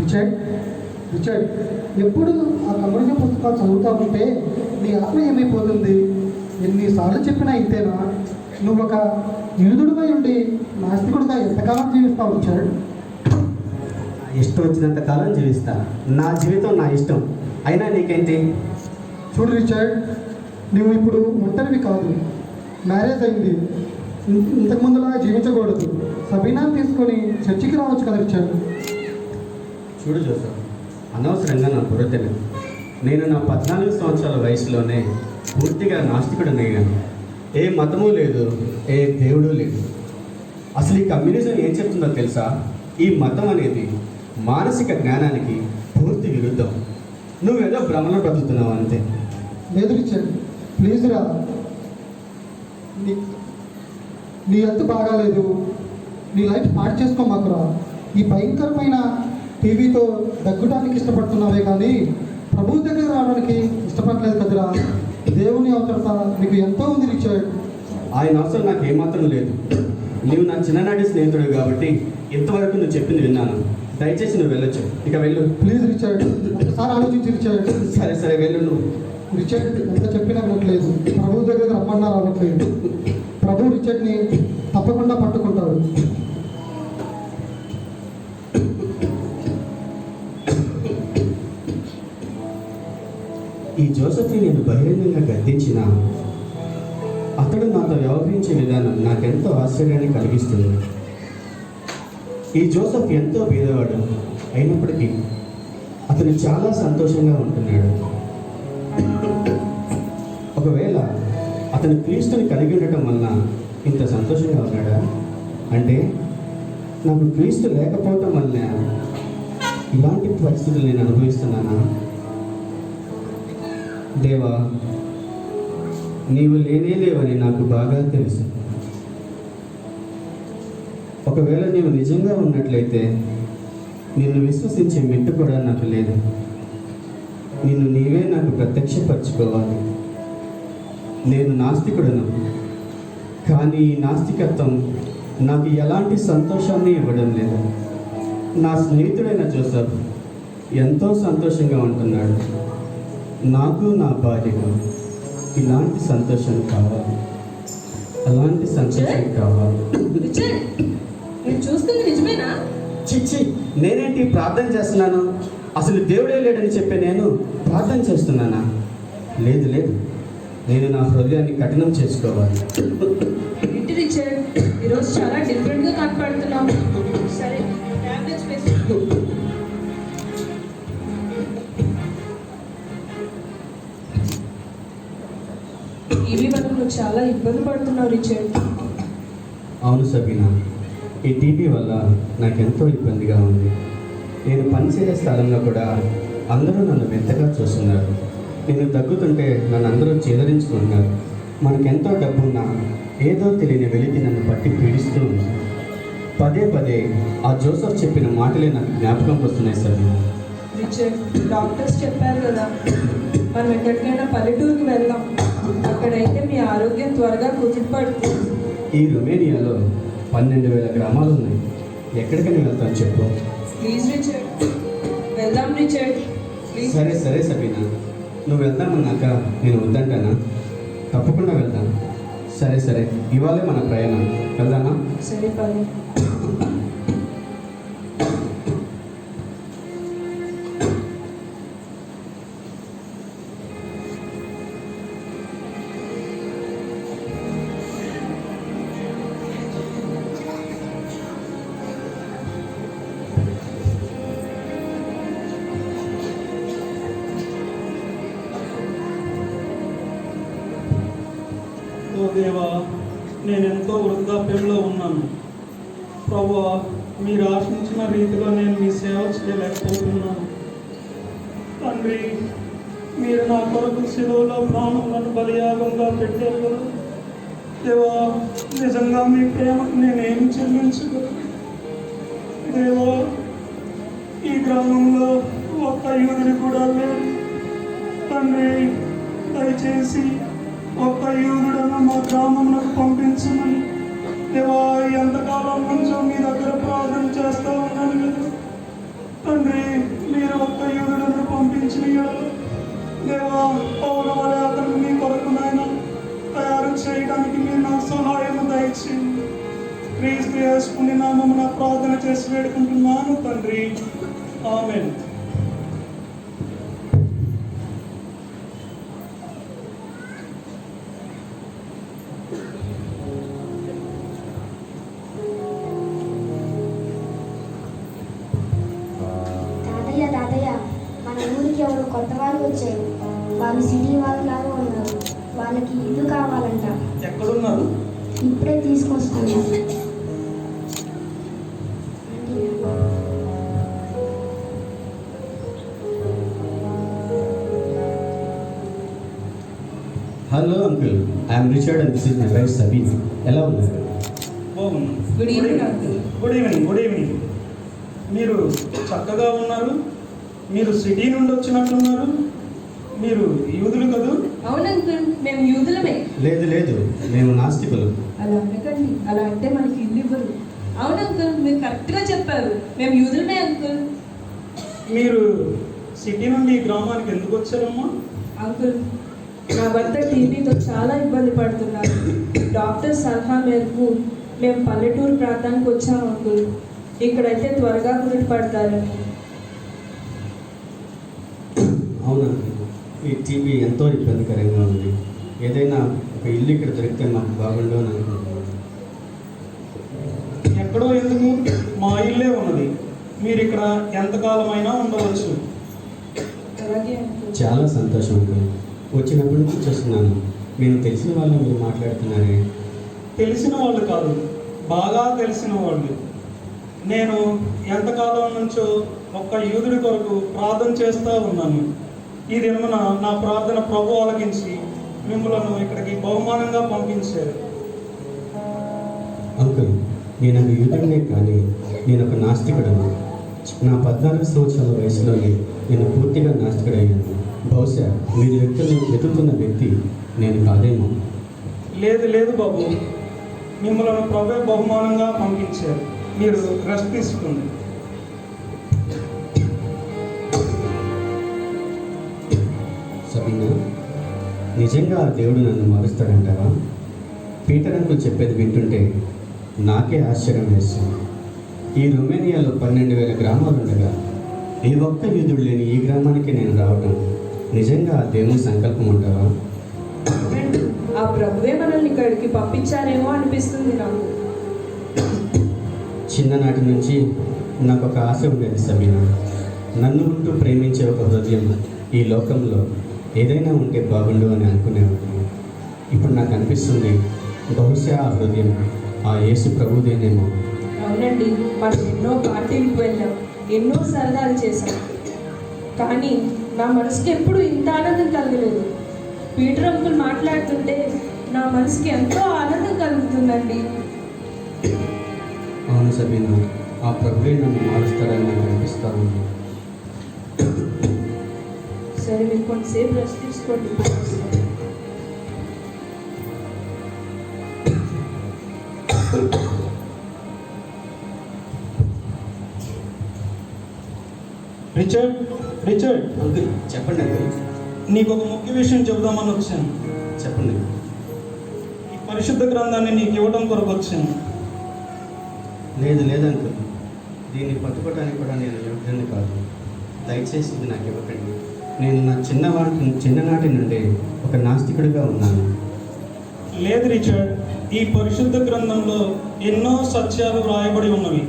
Richard Richard ఎప్పుడు ఆ communism పుస్తకాలు చదువుతూ ఉంటే నీ ఆత్మ ఏమైపోతుంది? ఎన్నిసార్లు చెప్పినా ఇంతేనా? నువ్వు ఒక యూదుడిపై ఉండి నాస్తికుడిగా ఎంతకాలం జీవిస్తావు రిచర్డ్? ఇష్టం వచ్చినంత కాలం జీవిస్తా. నా జీవితం నా ఇష్టం. అయినా నీకేంటి? చూడు రిచర్డ్, నువ్వు ఇప్పుడు ఒంటరివి కాదు. మ్యారేజ్ అయింది. ఇంతకుముందులా జీవించకూడదు. సబీనాన్ని తీసుకొని చర్చికి రావచ్చు కదా రిచర్డ్. చూడు జోసఫ్, అనవసరంగా నా బుర్ర తెలియదు. నేను నా 14 సంవత్సరాల వయసులోనే పూర్తిగా నాస్తికుడనయ్యాను. ఏ మతము లేదు, ఏ దేవుడు లేదు. అసలు ఈ కమ్యూనిజం ఏం చెప్తుందో తెలుసా? ఈ మతం అనేది మానసిక జ్ఞానానికి పూర్తి విరుద్ధం. నువ్వేదో భ్రమలో బతుకుతున్నావు అంతే. లేదు రిచర్డ్, ప్లీజ్ రా. నీ హెల్త్ బాగాలేదు. నీ లైఫ్ పాడు చేసుకోమాకురా. ఈ భయంకరమైన టీవీతో దగ్గడానికి ఇష్టపడుతున్నావే కానీ ప్రభువు దగ్గర రావడానికి ఇష్టపడలేదు కదరా. దేవుని అవసరత నీకు ఎంతో ఉంది రిచర్డ్. ఆయన అవసరం నాకు ఏమాత్రం లేదు. నువ్వు నా చిన్ననాటి స్నేహితుడు కాబట్టి ఇంతవరకు నువ్వు చెప్పింది విన్నాను. దయచేసి నువ్వు వెళ్ళొచ్చు. ఇక వెళ్ళు. ప్లీజ్ రిచర్డ్, ఒకసారి ఆలోచించి రిచర్డ్. సరే సరే వెళ్ళు నువ్వు. రిచర్డ్ ఎంత చెప్పినా వినట్లేదు. ప్రభు దగ్గర రమ్మన్నా రావట్లేదు. ప్రభు రిచర్డ్ని తప్పకుండా పట్టుకుంటాడు. ఈ జోసెఫ్ని నేను బహిరంగంగా గద్దించిన అతడు నాతో వ్యవహరించే విధానం నాకెంతో ఆశ్చర్యాన్ని కలిగిస్తుంది. ఈ జోసెఫ్ ఎంతో పేదవాడు అయినప్పటికీ అతను చాలా సంతోషంగా ఉంటున్నాడు. ఒకవేళ అతను క్రీస్తుని కలిగి ఉండటం వలన ఇంత సంతోషంగా ఉన్నాడా? అంటే నాకు క్రీస్తు లేకపోవటం వలన ఇలాంటి పరిస్థితులు నేను అనుభవిస్తున్నానా? దేవా, నీవు లేనే లేవని నాకు బాగా తెలుసు. ఒకవేళ నీవు నిజంగా ఉన్నట్లయితే నిన్ను విశ్వసించే మెట్టు కూడా నాకు లేదు. నిన్ను నీవే నాకు ప్రత్యక్షపరచుకోవాలి. నేను నాస్తికుడను, కానీ ఈ నాస్తికత్వం నాకు ఎలాంటి సంతోషాన్ని ఇవ్వడం లేదు. నా స్నేహితుడైన జోసెఫ్ ఎంతో సంతోషంగా ఉంటున్నాడు. నాకు నా భార్యకు ఇలాంటి సంతోషం కావాలి. అలాంటి సంతోషం కావాలి. నేను చూస్తుంది నిజమేనా? చిచ్చి, నేనేంటి ప్రార్థన చేస్తున్నాను? అసలు దేవుడే లేడని చెప్పే నేను ప్రార్థన చేస్తున్నానా? లేదు లేదు, నేను నా హృదయాన్ని కఠినం చేసుకోవాలి. ఏంటి రిచర్డ్, ఈరోజు చాలా డిఫరెంట్గా కనపడుతున్నావు. సరే, టాబ్లెట్స్ వేసుకో. టీవీ వల్ల నువ్వు చాలా ఇబ్బంది పడుతున్నావు రిచర్డ్. అవును సబీనా, ఈ టీవీ వల్ల నాకెంతో ఇబ్బందిగా ఉంది. నేను పనిచేసే స్థలంలో కూడా అందరూ నన్ను వింతగా చూస్తున్నారు. నేను తగ్గుతుంటే నన్ను అందరూ చేదరించుకుంటున్నారు. మనకెంతో డబ్బున్నా ఏదో తెలియని వెలికి నన్ను పట్టి పీడిస్తూ ఉంది. పదే పదే ఆ జోసెఫ్ చెప్పిన మాటలే నాకు జ్ఞాపకం వస్తున్నాయి సబీనా. రిచర్డ్, డాక్టర్స్ చెప్పారు కదా, మనం ఎక్కడికైనా పల్లెటూరుకి వెళ్దాం. అక్కడైతే మీ ఆరోగ్యం త్వరగా కుదుటపడుతుంది. ఈ రొమేనియాలో 12,000 గ్రామాలు ఉన్నాయి. ఎక్కడికైనా వెళ్తాను చెప్పు. ప్లీజ్ రిచర్డ్, వెళ్దాం రిచర్డ్. సరే సరే సబీనా, నువ్వు వెళ్దామన్నాక నేను వద్దంటానా? తప్పకుండా వెళ్తాను. సరే సరే, ఇవాళే మన ప్రయాణం. వెళ్దామా? సరే పని. ఓ దేవా, నేనెంతో వృద్ధాప్యంలో ఉన్నాను. ప్రభువా, మీరు ఆశించిన రీతిలో నేను మీ సేవ చేయలేకపోతున్నాను. తండ్రి, మీరు నా కొరకు శిలువలో ప్రాణములను బలియాగంగా పెట్టారు కదా దేవా. నిజంగా మీ ప్రేమకు నేనేమి చెల్లించగలను దేవా? ఈ గ్రామంలో ఒక్క యూదుని కూడా లేరు తండ్రి. దయచేసి ఒక్క యూదుడను మా గ్రామంలోకి పంపించమని దేవా ఎంతకాలం నుంచో మీ దగ్గర ప్రార్థన చేస్తూ ఉన్నాను కదా తండ్రి. దేవా, పౌలు వలె అతను మీ కొరకు నాయన తయారు చేయడానికి మీరు నాకు సహాయం దయచేయండి. క్రీస్తు యేసుని నామమున ప్రార్థన చేసి వేడుకుంటున్నాను తండ్రి, ఆమేన్. తాతయ్య మన ఊరికి ఎవరు కొత్త వాళ్ళు వచ్చారు. వాళ్ళు సిటీ వాళ్ళలాగా ఉన్నారు. వాళ్ళకి ఇల్లు కావాలంట. ఎక్కడున్నారు? ఇప్పుడే తీసుకొస్తున్నారు. Hello uncle, I'm Richard and this is my wife Sabina. ఎలా ఉన్నారు? బాగుంది. Good evening uncle. Good evening. Good evening. మీరు చక్కగా ఉన్నారు. మీరు సిటీ నుండి వచ్చినట్లున్నారు. మీరు యూదులు కదూ? అవును అంకుల్, మేము యూదులమే. లేదు లేదు, మేము నాస్తికులు. అలా అనకండి, అలా అంటే మనకి ఇల్లు ఇవ్వరు. అవును అంకుల్, మీరు కరెక్ట్గా చెప్పారు, మేము యూదులమే అంకుల్. మీరు సిటీ నుండి ఈ గ్రామానికి ఎందుకు వచ్చారమ్మా? అంకుల్, నా భర్త టీబీతో చాలా ఇబ్బంది పడుతున్నారు. డాక్టర్ సలహా మేరకు మేము పల్లెటూరు ప్రాంతానికి వచ్చాము అంకుల్. ఇక్కడైతే త్వరగా కుదిరిపడతారని. అవును అంకుల్, ఈ టీవీ ఎంతో ఇబ్బందికరంగా ఉంది. ఏదైనా ఒక ఇల్లు ఇక్కడ దొరికితే మాకు బాగుండు అని అనుకుంటున్నాను. ఎక్కడో ఎందుకు, మా ఇల్లే ఉన్నది. మీరు ఇక్కడ ఎంతకాలమైనా ఉండవచ్చు. అలాగే అంకుల్. చాలా సంతోషం అంకుల్. వచ్చినప్పటి నుంచి చూస్తున్నాను, మీరు తెలిసిన వాళ్ళు మీరు మాట్లాడుతున్నారే. తెలిసిన వాళ్ళు కాదు, బాగా తెలిసిన వాళ్ళు. నేను ఎంతకాలం నుంచో ఒక్క యూదుడి కొరకు ప్రార్థన చేస్తూ ఉన్నాను. ఈ దినమున నా ప్రార్థన ప్రభు ఆలకించి మిమ్మల్ని ఇక్కడికి బహుమానంగా పంపించారు. అంకుల్, నేను ఒక యూదుడినే కానీ నేను ఒక నాస్తికుడను. నా 14 సంవత్సరాల వయసులోనే నేను పూర్తిగా నాస్తికుడయ్యాను. బహుశా మీరు వ్యక్తులను వెతుకుతున్న వ్యక్తి నేను కాదేమో. లేదు లేదు బాబు, మిమ్మల్ని ప్రభు బహుమానంగా పంపించారు. మీరు రెస్ట్ తీసుకోండి. సబీనా, నిజంగా ఆ దేవుడు నన్ను మారుస్తాడంటావా? పీటర్ అంకుల్ చెప్పేది వింటుంటే నాకే ఆశ్చర్యం వేస్తుంది. ఈ రొమేనియాలో 12,000 గ్రామాలు ఉండగా ఏ ఒక్క యూదుడు లేని ఈ గ్రామానికి నేను రావటం నిజంగా ఆ దేవుని సంకల్పం అంటావా? ఆ ప్రభువే మనల్ని ఇక్కడికి పంపించారేమో అనిపిస్తుంది నాకు. చిన్ననాటి నుంచి నాకు ఒక ఆశ ఉండేది సబీనా. నన్ను ఉంటూ ప్రేమించే ఒక హృదయం ఈ లోకంలో ఏదైనా ఉంటే బాగుండు అని అనుకునేవాడిని. ఇప్పుడు నాకు అనిపిస్తుంది, బహుశా ఆ హృదయం ఆ యేసు ప్రభుదేనేమో. అవునండి, మనం ఎన్నో పార్టీలకు వెళ్ళాం, ఎన్నో సరదాలు చేశాం, కానీ నా మనసుకి ఎప్పుడు ఇంత ఆనందం కలగలేదు. పీటర్ అంకుల్ మాట్లాడుతుంటే నా మనసుకి ఎంతో ఆనందం కలుగుతుందండి. అవును సబీనా, ఆ ప్రభువే నన్ను మారుస్తాడని నాకు అనిపిస్తా ఉంది. సరే, మీరు కొంతసేపు రెస్ట్ తీసుకోండి. రిచర్డ్, రిచర్డ్, అంకుల్ చెప్పండి అంకుల్. నీకు ఒక ముఖ్య విషయం చెబుదామని వచ్చాను. చెప్పండి. ఈ పరిశుద్ధ గ్రంథాన్ని నీకు ఇవ్వడం కొరకు వచ్చాను. లేదు లేదు అంకుల్, దీన్ని పట్టుకోవడానికి కూడా నేను యోగ్యుడిని కాదు. దయచేసి ఇది నాకు ఇవ్వకండి. నేను నా చిన్ననాటి నుండి ఒక నాస్తికుడిగా ఉన్నాను. లేదు రిచర్డ్, ఈ పరిశుద్ధ గ్రంథంలో ఎన్నో సత్యాలు వ్రాయబడి ఉన్నవి.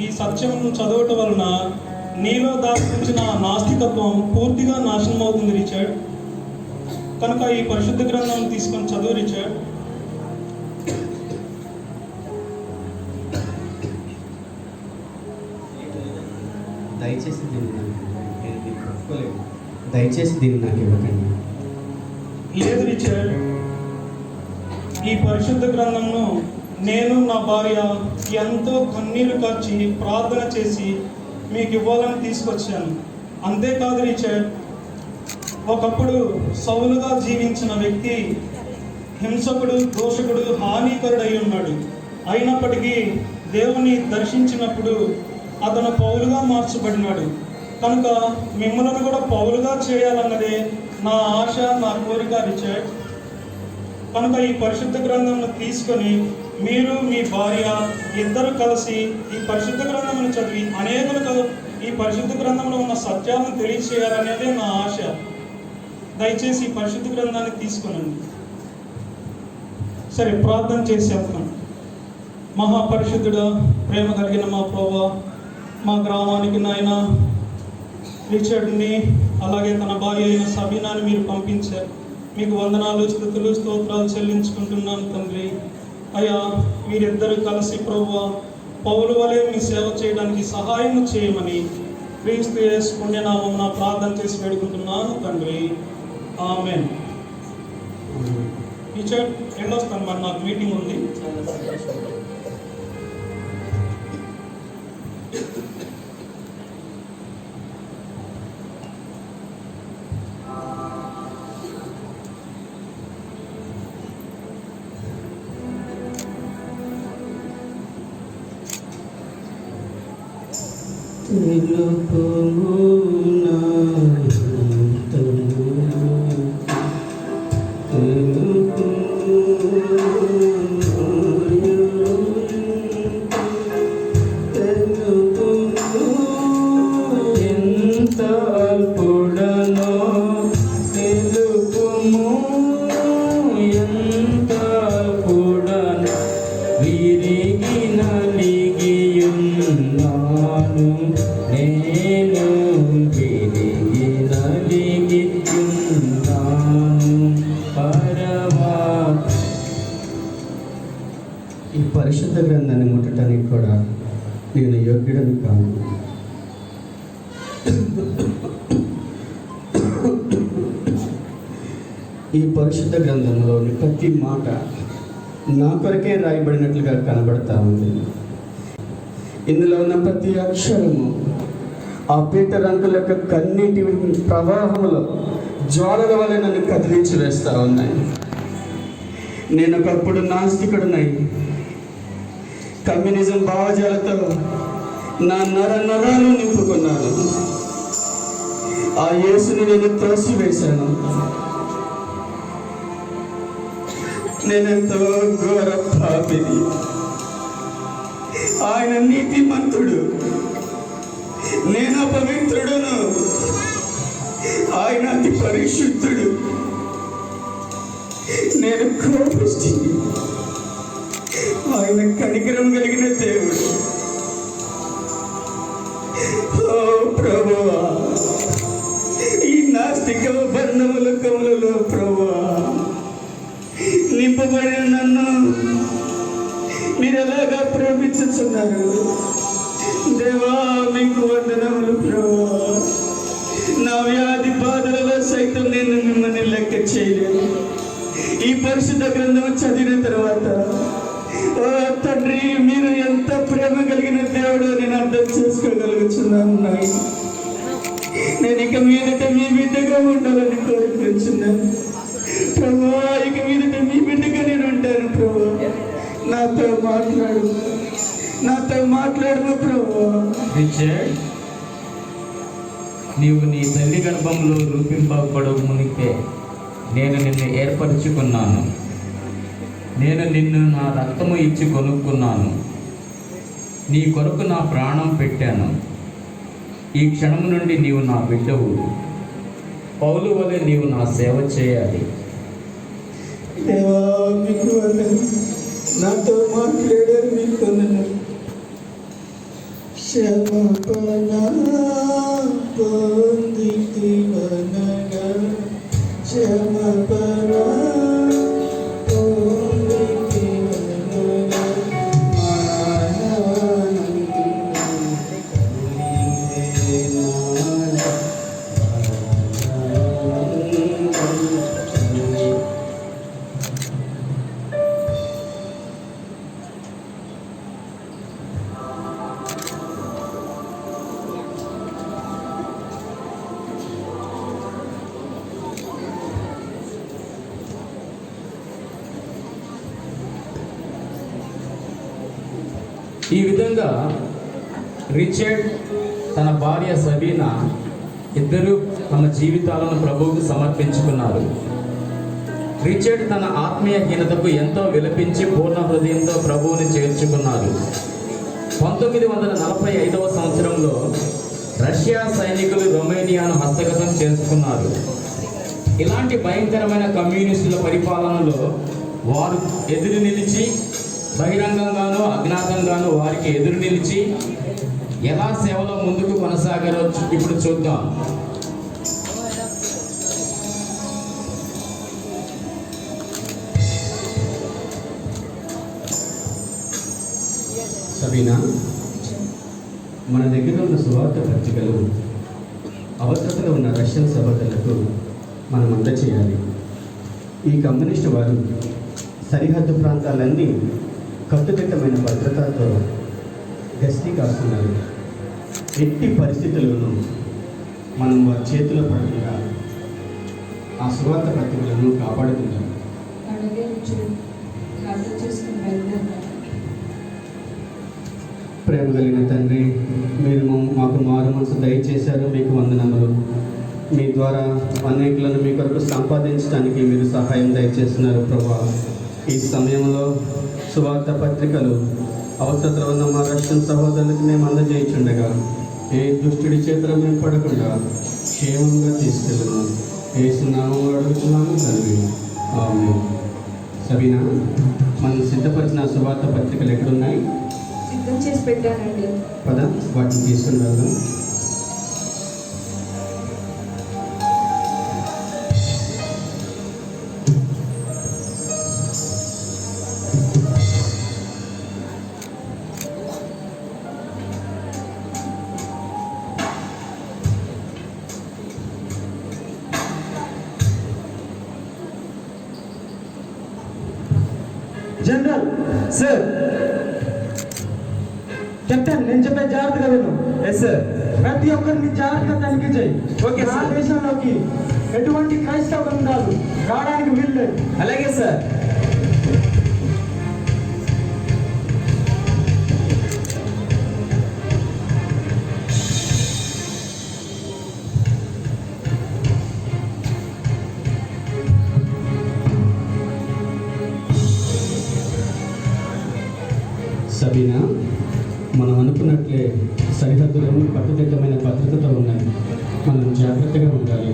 ఈ సత్యం చదవటం వలన నీలో దాచిన నాస్తికత్వం పూర్తిగా నాశనం అవుతుంది రిచర్డ్. కనుక ఈ పరిశుద్ధ గ్రంథం తీసుకొని చదువు రిచర్డ్. దయచేసి దీన్ని నేను దీన్ని పట్టుకోలేను. దయచేసి దీన్ని నాకు ఇవ్వకండి. లేదు రిచర్డ్, ఈ పరిశుద్ధ గ్రంథంను నేను నా భార్య ఎంతో కన్నీరు కార్చి ప్రార్థన చేసి మీకు ఇవ్వాలని తీసుకొచ్చాను. అంతేకాదు రిచర్డ్, ఒకప్పుడు సౌలుగా జీవించిన వ్యక్తి హింసకుడు, దోషకుడు, హానికరుడై ఉన్నాడు. అయినప్పటికీ దేవుని దర్శించినప్పుడు అతను పౌలుగా మార్చబడినాడు. కనుక మిమ్మల్ని కూడా పౌలుగా చేయాలన్నదే నా ఆశ, నా కోరిక రిచర్డ్. కనుక ఈ పరిశుద్ధ గ్రంథంను తీసుకొని మీరు మీ భార్య ఇద్దరు కలిసి ఈ పరిశుద్ధ గ్రంథమును చదివి అనేకులకు ఈ పరిశుద్ధ గ్రంథంలో ఉన్న సత్యాలను తెలియచేయాలనేదే నా ఆశ. దయచేసి ఈ పరిశుద్ధ గ్రంథాన్ని తీసుకునండి. సరే, ప్రార్థన చేసేస్తాం. మహాపరిశుద్ధుడా, ప్రేమ కలిగిన మా ప్రభువా, మా గ్రామానికి నాయన రిచర్డ్ని అలాగే తన భార్య అయిన సబీనాని మీరు పంపించారు. మీకు వందనాలు, స్తుతులు, స్తోత్రాలు చెల్లించుకుంటున్నాను తండ్రి. అయ్యా, మీరిద్దరు కలిసి ప్రభువా పౌలు వలె మీ సేవ చేయడానికి సహాయం చేయమని క్రీస్తు యేసు పుణ్యనామమున ప్రార్థన చేసి వేడుకుంటున్నాను తండ్రి. ఆమేన్. టీచర్ వెళ్ళొస్తాను, మరి నాకు మీటింగ్ ఉంది. ఈ పరిశుద్ధ గ్రంథాన్ని ముట్టడానికి కూడా నేను యోగ్యుడని కాను. ఈ పరిశుద్ధ గ్రంథంలోని ప్రతి మాట నా కొరకే రాయబడినట్లుగా కనబడతా ఉంది. ఇందులో ఉన్న ప్రతి అక్షరము ఆ పీటర్ అంకుల్ యొక్క కన్నీటి ప్రవాహంలో జ్వాలల వలె నన్ను కదిలించి వేస్తూ ఉన్నాయి. నేను ఒకప్పుడు నాస్తికుడునై కమ్యూనిజం భావజాలతో నా నరాలు నింపుకున్నాను. ఆ యేసుని నేను త్రోసివేశాను. నేనెంతో ఘోర పాపిని. ఆయన నీతిమంతుడు, నేను అపవిత్రుడును. ఆయన అతి పరిశుద్ధుడు, నేను కోపిష్టిని. ఆయన కనికరం కలిగిన దేవుడు. ఓ ప్రభువా, ఈ నాస్తిక బంధముల కములలో ప్రభువా నింపబడిన నన్ను మీరు ఎలాగా ప్రేమించుతున్నారు? దేవా, మీకు వందనములు ప్రభువా. నా వ్యాధి బాధలలో సైతం నేను మిమ్మల్ని లెక్క చేయలేను. ఈ పరిశుద్ధ గ్రంథం చదివిన తర్వాత ఓ తండ్రి, మీరు ఎంత ప్రేమ కలిగిన దేవుడో నేను అర్థం చేసుకోగలుగుతున్నాను. నేను ఇక మీదట మీ బిడ్డగా ఉండాలని కోరుకుంటున్నాను ప్రభువా. ఇక మీదట మీ బిడ్డగా నేను ఉంటాను ప్రభువా. నాతో మాట్లాడు ప్రభువా. రిచర్డ్, నీవు నీ తల్లి గర్భంలో రూపింపబడవు మునిపే నేను నిన్ను ఏర్పరచుకున్నాను. నేను నిన్ను నా రక్తము ఇచ్చి కొనుక్కున్నాను. నీ కొరకు నా ప్రాణం పెట్టాను. ఈ క్షణం నుండి నీవు నా బిడ్డవు. పౌలు వలె నీవు నా సేవ చేయాలి. దేవా, మీకు నాతో మాట్లాడారు. మీకు క్షమాపణ పొందితివనగా క్షమాపణ ఈ విధంగా రిచర్డ్ తన భార్య సబీనా ఇద్దరూ తమ జీవితాలను ప్రభువుకు సమర్పించుకున్నారు. రిచర్డ్ తన ఆత్మీయహీనతకు ఎంతో విలపించి పూర్ణ హృదయంతో ప్రభువుని చేర్చుకున్నారు. 1945వ సంవత్సరంలో రష్యా సైనికులు రొమేనియాను హస్తగతం చేసుకున్నారు. ఇలాంటి భయంకరమైన కమ్యూనిస్టుల పరిపాలనలో వారు ఎదురు నిలిచి, బహిరంగంగానూ అజ్ఞాతంగానూ వారికి ఎదురు నిలిచి ఎలా సేవలో ముందుకు కొనసాగారో ఇప్పుడు చూద్దాం. సబీనా, మన దగ్గర ఉన్న సువార్త పత్రికలు అవసరతలో ఉన్న రష్యన్ సహోదరులకు మనం అందచేయాలి. ఈ కమ్యూనిస్టు వారు సరిహద్దు ప్రాంతాలన్నీ కట్టుదిట్టమైన భద్రతతో గస్తీ కాస్తున్నారు. ఎట్టి పరిస్థితుల్లోనూ మనం వారి చేతిలో పడకుండా ఆ సువార్త పత్రికలను కాపాడుకుంటాం. అలాగే రిచర్డ్, ప్రార్థన చేసుకుని బయలుదేరుతాను. ప్రేమ కలిగిన తండ్రి, మీరు మాకు మారు మనసు దయచేశారు. మీకు వందనములు. మీ ద్వారా అనేకులను మీ కొరకు సంపాదించడానికి మీరు సహాయం దయచేస్తున్నారు ప్రభా. ఈ సమయంలో సువార్త పత్రికలు అవసరతలో ఉన్న మా రష్యన్ సహోదరులకు మేము అందజేయుచుండగా ఏ దుష్టుడి చేతుల మేము పడకుండా క్షేమంగా తీసుకెళ్ళను. ఏసునామములో అడుగుతున్నాము తండ్రి, ఆమేన్. సబీనా, మనం సిద్ధపరిచిన సువార్త పత్రికలు ఎక్కడున్నాయి? సిద్ధం చేసి పెట్టానండి. పద, వాటిని తీసుకుని వెళ్దాం. జనరల్ సార్, కెప్టెన్, నేను చెప్పే జాగ్రత్తగా విను. Yes sir. ప్రతి ఒక్కరిని జాగ్రత్తగా తనిఖీ చేయి. Okay sir. దేశంలోకి ఎటువంటి క్రైస్తవ బృందాలు రావడానికి వీల్లేదు. అలాగే సార్. సబీనా, మనం అనుకున్నట్లే సరిహద్దులను కట్టుదిట్టమైన భద్రతతో ఉన్నాయి. మనం జాగ్రత్తగా ఉండాలి.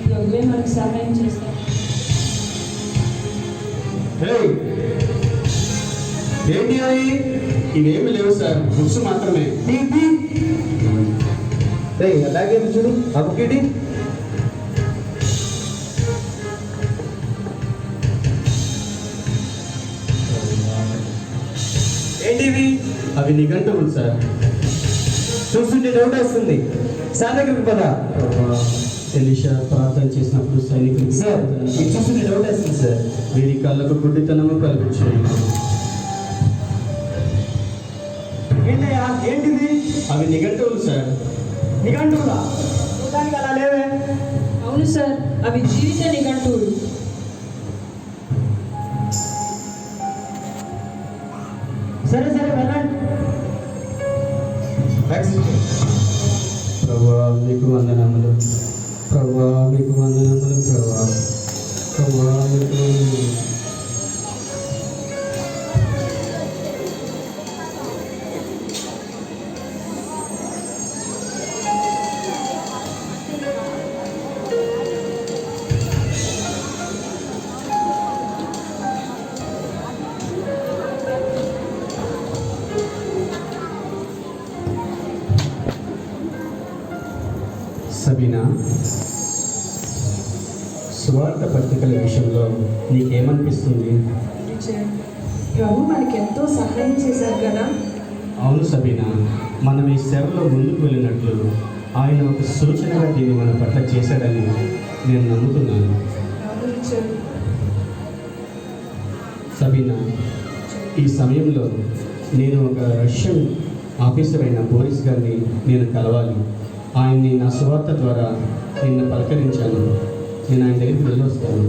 ప్రభువే మనకు సహాయం చేస్తాం. ఏంటి అవి? ఇవేమి లేవు సార్, బుక్స్ మాత్రమే. అలాగే చూడు ఆ బుక్ ఏంటి? ఏంటివి? అవి నిఘంటువులు సార్. చూస్తుంటే డౌట్ వస్తుంది. సార్ దగ్గరికి పదా. ఎలీషా ప్రార్థన చేసినప్పుడు సైనికులు సార్, ఇది చూస్తుంటే డౌట్ వస్తుంది సార్. వీరి కాళ్ళకు గుడ్డితనము కల్పించాయి. ఏంటయ్యా, ఏంటిది? అవి నిఘంటువులు సార్. నిఘంటువులా? చూడడానికి అలా లేవే. అవును సార్, అవి జీవిత నిఘంటువులు. సరే సరే, వెళ్ళండి. ప్రభువా మీకు వందనములు, ప్రభువా మీకు వందనములు, ప్రభువా ప్రభువా మీకు వందనములు. సబీనా, సువార్త పత్రికల విషయంలో నీకేమనిపిస్తుంది? రిచర్డ్, ప్రభు మనకి ఎంతో సహాయం చేశారు కదా. అవును సబీనా, మనం ఈ సేవలో ముందుకు వెళ్ళినట్లు ఆయన ఒక సూచనగా దీన్ని మన పట్ల చేశాడని నేను నమ్ముతున్నాను. అవును రిచర్డ్. సబీనా, ఈ సమయంలో నేను ఒక రష్యన్ ఆఫీసర్ అయిన బోరిస్ గారిని నేను కలవాలి. ఆయన్ని నా సువార్త ద్వారా నిన్ను పలకరించాను. నేను ఆయన దగ్గరికి వెళ్ళొస్తాను.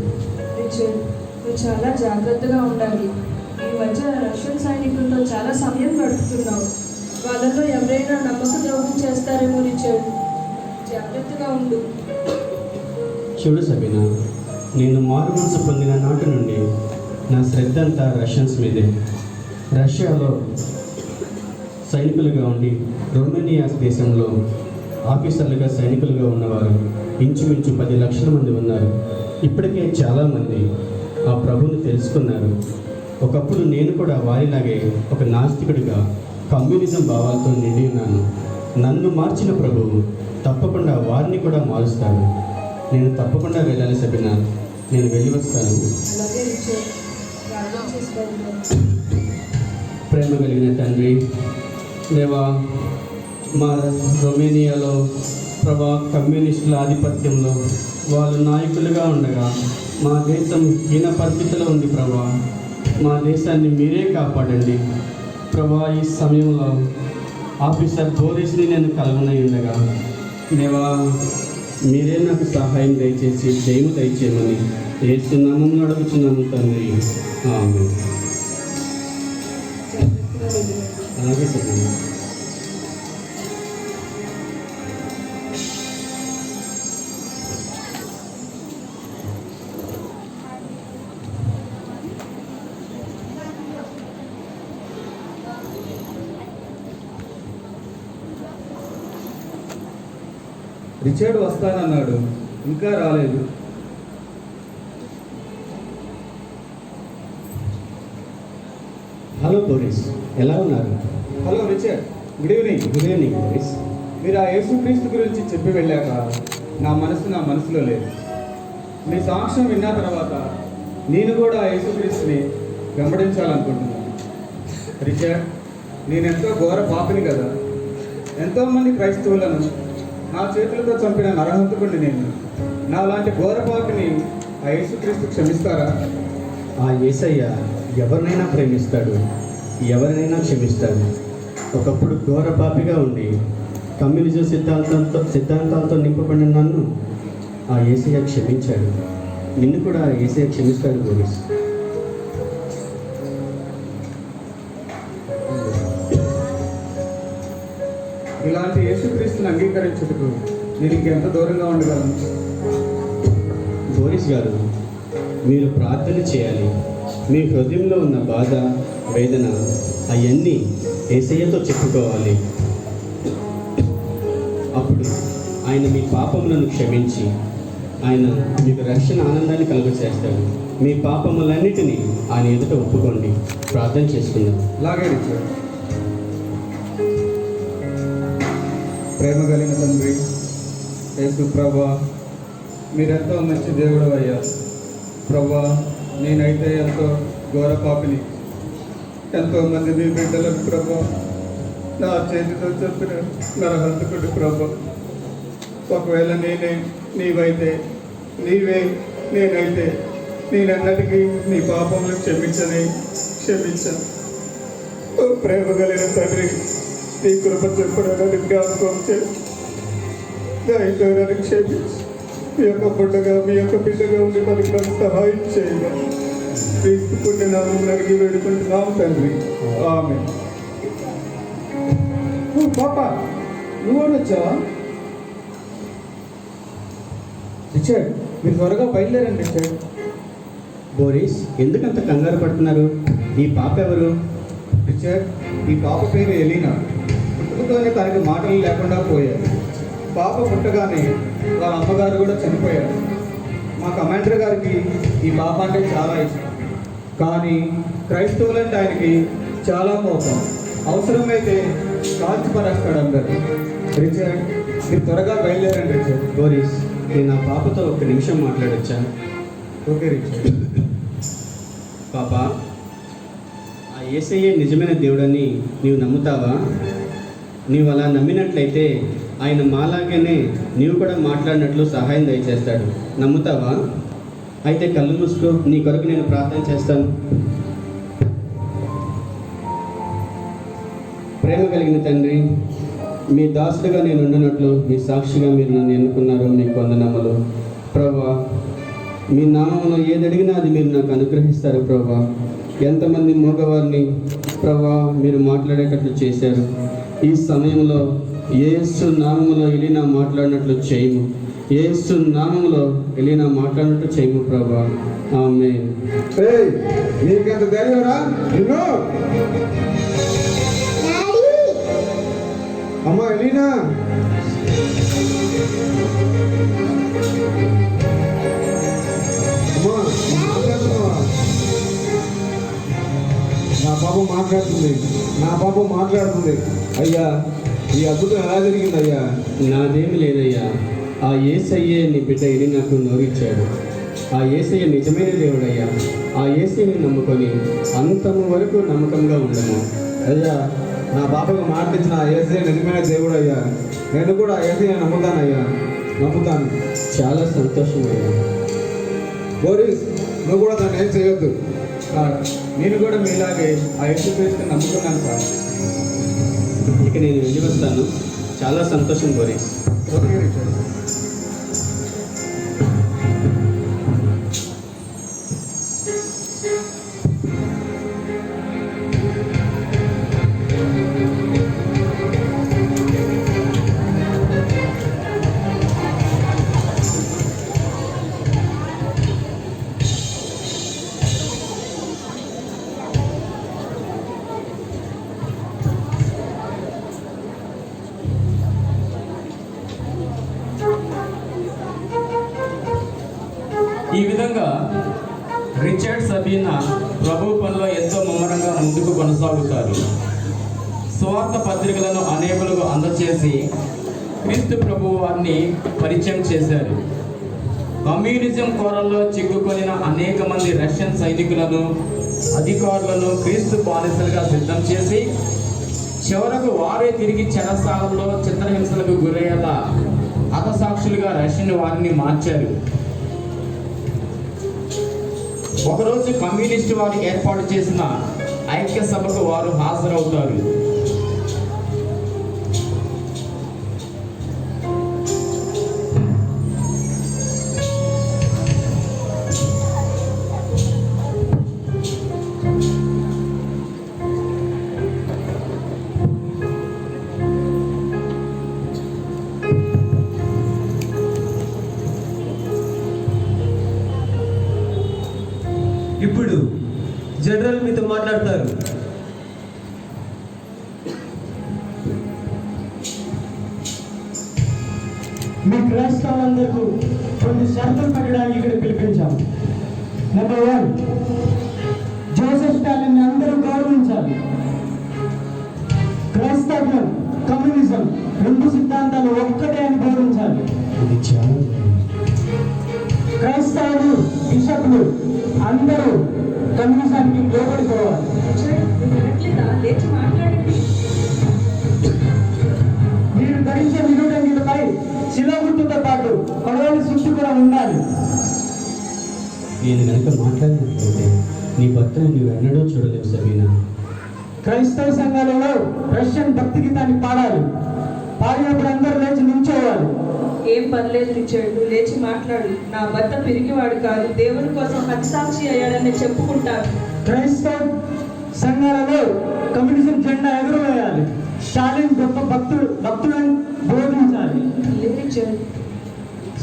రిచర్డ్, నువ్వు చాలా జాగ్రత్తగా ఉండాలి. ఈ మధ్య రష్యన్ సైనికులతో చాలా సమయం గడుపుతున్నావు. వాళ్ళలో ఎవరైనా నమ్మక ద్రోహం చేస్తారేమో రిచర్డ్. జాగ్రత్తగా ఉండు. చూడు సబీనా, నేను మారు మనసు పొందిన నాటి నుండి నా శ్రద్ధ అంతా రష్యన్స్ మీదే. రష్యాలో సైనికులుగా ఉండి రొమేనియా దేశంలో ఆఫీసర్లుగా సైనికులుగా ఉన్నవారు ఇంచుమించు 10 లక్షల మంది ఉన్నారు. ఇప్పటికే చాలామంది ఆ ప్రభువుని తెలుసుకున్నారు. ఒకప్పుడు నేను కూడా వారిలాగే ఒక నాస్తికుడిగా కమ్యూనిజం భావాలతో నిండి ఉన్నాను. నన్ను మార్చిన ప్రభువు తప్పకుండా వారిని కూడా మారుస్తాడు. నేను తప్పకుండా వెళ్ళాలి సబీనా. నేను వెళ్ళి వస్తాను. అలాగే రిచర్డ్, ప్రార్థన చేసుకోవాలి. ప్రేమ కలిగిన తండ్రి దేవా, మా రొమేనియాలో ప్రభా కమ్యూనిస్టుల ఆధిపత్యంలో వాళ్ళు నాయకులుగా ఉండగా మా దేశం హీన పరిస్థితిలో ఉంది ప్రభా. మా దేశాన్ని మీరే కాపాడండి ప్రభా. ఈ సమయంలో ఆఫీసర్ బోరిస్ని నేను కలవనై ఉండగా దేవా, మీరే నాకు సహాయం దయచేసి జయము దయచేయమని యేసు నామములో అడుగుచున్నాను తండ్రి. ఆమేన్. అలాగే సరే. రిచర్డ్ వస్తానన్నాడు, ఇంకా రాలేదు. హలో బోరిస్, ఎలా ఉన్నారు? Hello Richard, good evening. Good evening Boris. మీరు ఆ యేసుక్రీస్తు గురించి చెప్పి వెళ్ళాక నా మనసులో లేదు. మీ సాక్ష్యం విన్న తర్వాత నేను కూడా ఆ యేసుక్రీస్తుని వెంబడించాలనుకుంటున్నాను. రిచర్డ్, నేనెంతో ఘోర పాపిని కదా. ఎంతోమంది క్రైస్తవులను నా చేతులతో చంపిన నరహంతకుడిని నేను. నాలాంటి ఘోర పాపిని ఆ యేసుక్రీస్తు క్షమిస్తారా? ఆ యేసయ్య ఎవరినైనా ప్రేమిస్తాడు, ఎవరినైనా క్షమిస్తాడు. ఒకప్పుడు ఘోర పాపిగా ఉండి కమ్యూనిజం సిద్ధాంతాలతో నింపబడిన నన్ను ఆ యేసయ్య క్షమించాడు. నిన్ను కూడా ఆ యేసయ్య క్షమిస్తాడు బోరిస్. ఇలాంటి యేసుక్రీస్తుని అంగీకరించుటకు నేను ఇంకెంత దూరంగా ఉండగలను? బోరిస్ గారు, మీరు ప్రార్థన చేయాలి. మీ హృదయంలో ఉన్న బాధ, వేదన అవన్నీ యేసయ్యతో చెప్పుకోవాలి. అప్పుడు ఆయన మీ పాపములను క్షమించి ఆయన మీకు రక్షణ ఆనందాన్ని కలుగచేస్తాడు. మీ పాపములన్నిటినీ ఆయన ఎదుట ఒప్పుకోండి. ప్రార్థన చేసుకుందాం. అలాగే రిచర్డ్. ప్రేమ కలిగిన తండ్రి యేసు ప్రభా, మీరెంతో మంచి దేవుడు అయ్యా. ప్రభా, నేనైతే ఎంతో ఘోర పాపిని. ఎంతోమంది మీ బిడ్డలకు ప్రభా నా చేతితో చెప్పిన నరహంతకుడు ప్రభా. ఒకవేళ నేనే నీవైతే, నీవే నేనైతే, నేనన్నటికీ నీ పాపములు క్షమించాను. ఓ ప్రేమ కలిగిన తండ్రి, నీ కృప చెప్పడానికి జ్ఞాపకం చేసి దయతో నన్ను క్షమించి మీ యొక్క పుట్టగా మీ యొక్క బిడ్డగా ఉండి మనకి నాకు సహాయం చేయగా క్రీస్తు పుట్టినామం అడిగి వేడుకుంటున్నాం తండ్రి. ఆమె. పాప, నువ్వు వచ్చావా? రిచర్డ్, మీరు త్వరగా బయలుదేరండి రిచర్డ్. బోరిస్, ఎందుకంత కంగారు పడుతున్నారు? ఈ పాప ఎవరు? రిచర్డ్, ఈ పాప పేరు ఎలీనా. పుట్టుకతోనే తనకి మాటలు లేకుండా పోయారు. పాప పుట్టగానే వాళ్ళ అమ్మగారు కూడా చనిపోయారు. మా కమాండర్ గారికి ఈ పాప అంటే చాలా ఇష్టం. కానీ క్రైస్తవులంటే ఆయనకి చాలా కోపం. అవసరమైతే కాల్చి పరేస్తాడు అందరు. రిచర్డ్, మీరు త్వరగా బయలుదేరండి రిచర్డ్. బోరిస్, నేను ఆ పాపతో 1 నిమిషం మాట్లాడొచ్చా? Okay Richard. పాప, ఆ యేసయ్యే నిజమైన దేవుడని నీవు నమ్ముతావా? నీవు అలా నమ్మినట్లయితే ఆయన మాలాగానే నీవు కూడా మాట్లాడినట్లు సహాయం దయచేస్తాడు. నమ్ముతావా? అయితే కళ్ళు మూసుకో, నీ కొరకు నేను ప్రార్థన చేస్తాను. ప్రేమ కలిగిన తండ్రి, మీ దాసుడుగా నేను ఉండినట్లు మీ సాక్షిగా మీరు నన్ను ఎన్నుకున్నారు. మీకు వందనములు ప్రభువా. మీ నామంలో ఏది అడిగినా అది మీరు నాకు అనుగ్రహిస్తారు ప్రభువా. ఎంతమంది మగవారిని ప్రభా మీరు మాట్లాడేటట్లు చేశారు. ఈ సమయంలో యేసు నామములో ఎలీనా మాట్లాడినట్లు చేయము. యేసు నామములో ఎలీనా మాట్లాడినట్లు చేయము ప్రభా. ఆమేన్. నీకెంత ధైర్యంరా నిన్ను? అమ్మా ఎలీనా, అమ్మా మాట్లాడుతున్నావా? నా పాపం మాట్లాడుతుంది. అయ్యా, ఈ అద్భుతం ఎలా జరిగింది అయ్యా? నాదేమి లేదయ్యా. ఆ యేసయ్యే నీ బిడ్డ ఎలీనాకు నోరిచ్చాడు. ఆ యేసయ్య నిజమైన దేవుడయ్యా. ఆ యేసయ్యని నమ్ముకొని అంతము వరకు నమ్మకంగా ఉండము. అయ్యా, నా పాపకు మాట ఇచ్చిన ఆ యేసయ్య నిజమైన దేవుడు అయ్యా. నేను కూడా ఆ యేసయ్య నమ్ముతాను. చాలా సంతోషమయ్యా. బోరిస్, నువ్వు కూడా దాన్ని ఏం చేయొద్దు. సార్, నేను కూడా మీలాగే ఆ యేసుక్రీస్తుని నమ్ముకున్నాను సార్. ఇక నేను వెళ్ళి వస్తాను. చాలా సంతోషం బోరిస్. Okay Richard. ఈ విధంగా రిచర్డ్ సబీనా ప్రభు పనిలో ఎంతో ముమ్మరంగా ముందుకు కొనసాగుతారు. స్వార్థ పత్రికలను అనేకులకు అందచేసి క్రీస్తు ప్రభు వారిని పరిచయం చేశారు. కమ్యూనిజం కోరల్లో చిక్కుకొనిన అనేక మంది రష్యన్ సైనికులను, అధికారులను క్రీస్తు బానిసలుగా సిద్ధం చేసి చివరకు వారే తిరిగి చెరసాలలో చిత్రహింసలకు గురయ్యేలా హతసాక్షులుగా రష్యన్ వారిని మార్చారు. ఒకరోజు కమ్యూనిస్టు వారు ఏర్పాటు చేసిన ఐక్య సభకు వారు హాజరవుతారు. ఇప్పుడు జనరల్ మీతో మాట్లాడతారు. మీ క్రైస్తవులందరికీ కొన్ని షరతులు పెట్టడానికి ఇక్కడ పిలిపించాం. నెంబర్ 1, జోసెఫ్ స్టాలిన్ అందరూ గౌరవించాలి. క్రైస్తవ్యం, కమ్యూనిజం రెండు సిద్ధాంతాలు ఒక్కటే అని బోధించాలి. క్రైస్తవులు, బిషప్లు అందరూ కమ్యూనిజానికి లోబడిపోవాలి. లేచి మాట్లాడండి. మీరు ధరించే నిలుడంగిలపై శిల గుర్తుతో పాటు పడవలి చుట్టూ కూడా ఉండాలి. నేను కనుక మాట్లాడినట్లయితే నీ భర్తను నువ్వు ఎన్నడూ చూడలేవు సబీనా. క్రైస్తవ సంఘాలలో రష్యన్ భక్తి గీతాన్ని పాడాలి. పాడినప్పుడు అందరూ లేచి నిల్చోవాలి. ఏం పర్లేదు రిచర్డ్, నువ్వు లేచి మాట్లాడు. నా భర్త పిరిగివాడు కాదు, దేవుని కోసం హతసాక్షి అయ్యాడని చెప్పుకుంటాను. క్రైస్తవ సంఘాలలో కమ్యూనిజం జెండా ఎగురవేయాలి. స్టాలిన్ గొప్ప భక్తులను బోధించాలి. రిచర్డ్,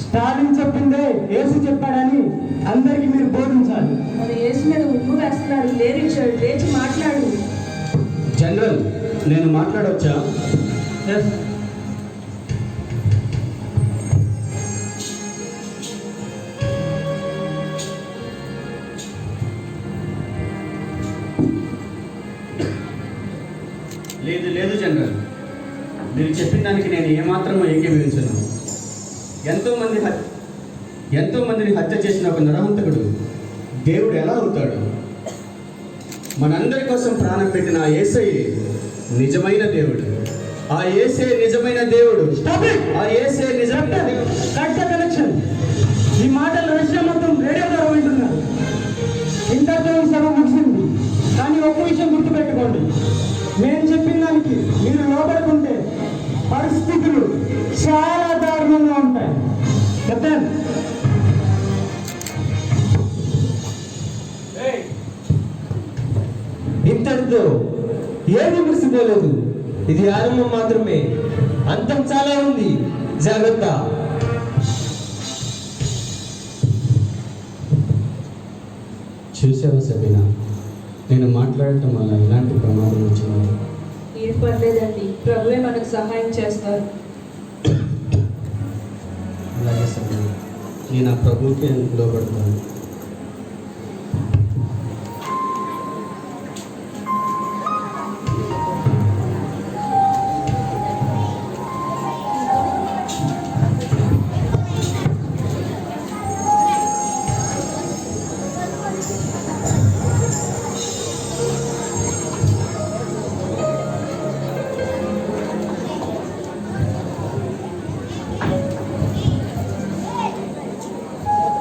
స్టాలిన్ చెప్పిందే యేసు చెప్పాడని అందరికీ మీరు బోధించాలి. మన యేసు మీద ఉప్పు వేస్తున్నారు. లే రిచర్డ్, లేచి మాట్లాడు. జనరల్, నేను మాట్లాడవచ్చా? లేదు జనరల్, మీరు చెప్పిన దానికి నేను ఏమాత్రమూ ఏకీభవించను. ఎంతో మందిని హత్య చేసిన ఒక నరహంతకుడు దేవుడు ఎలా అవుతాడు? మనందరి కోసం ప్రాణం పెట్టిన ఆ యేసయ్యే నిజమైన దేవుడు. ఆ యేసే నిజమైన దేవుడు. ఆ యేసే నిజమైన దేవుడు. Cut the connection. ఈ మాటలు రష్యా మొత్తం రేడియో ద్వారా వింటున్నారు. ఇంతటితో ఈ సభ ముగిసింది. కానీ ఒక్క విషయం గుర్తుపెట్టుకోండి, నేను చెప్పిన దానికి మీరు లోపడుకుంటే పరిస్థితులు చాలా దారుణంగా ఉంటాయి. కెప్టెన్, ఇంతటితో ఏది మురిసిపోలేదు. ఇది ఆరంభం మాత్రమే, అంతం చాలా ఉంది. జాగ్రత్త. చూసావా సబీనా, నేను మాట్లాడటం వల్ల ఎలాంటి ప్రమాదం వచ్చింది? ఏం పర్లేదండి, ప్రభువే మనకు సహాయం చేస్తారు. అలాగే సబీనా, నేను ఆ ప్రభువుకే లోబడతాను.